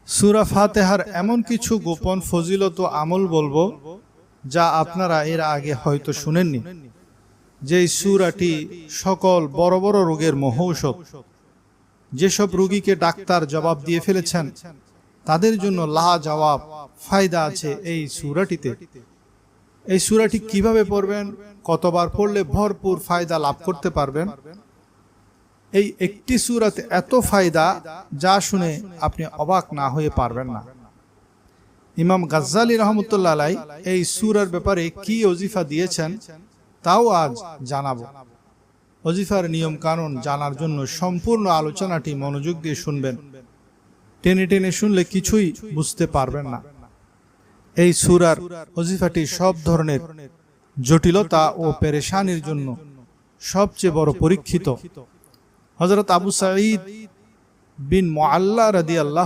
সূরা ফাতিহার এমন কিছু গোপন ফজিলত ও আমল বলবো যা আপনারা এর আগে হয়তো শুনেননি। যেই সূরাটি সকল বড় বড় রোগের মহৌষধ। যেসব রোগীকে ডাক্তার জবাব দিয়ে ফেলেছেন তাদের জন্য লাজবাব ফায়দা আছে এই সূরাটিতে। এই সূরাটি কিভাবে পড়বেন, কতবার পড়লে ভরপুর ফায়দা লাভ করতে পারবেন, এই একটি সূরাতে এত ফায়দা যা শুনে আপনি অবাক না হয়ে পারবেন না। ইমাম গাজ্জালী রহমতুল্লাহ আলাইহি এই সূরার ব্যাপারে কি ওজিফা দিয়েছেন তাও আজ জানাবো। ওজিফার নিয়ম কানুন জানার জন্য সম্পূর্ণ আলোচনাটি মনোযোগ দিয়ে শুনবেন। টেনে টেনে শুনলে কিছুই বুঝতে পারবেন না। এই সূরার ওজিফাটি সব ধরনের জটিলতা ও পেরেশানির জন্য সবচেয়ে বড় পরীক্ষিত। হযরত আবু সাঈদ বিন মুআল্লা রাদিয়াল্লাহু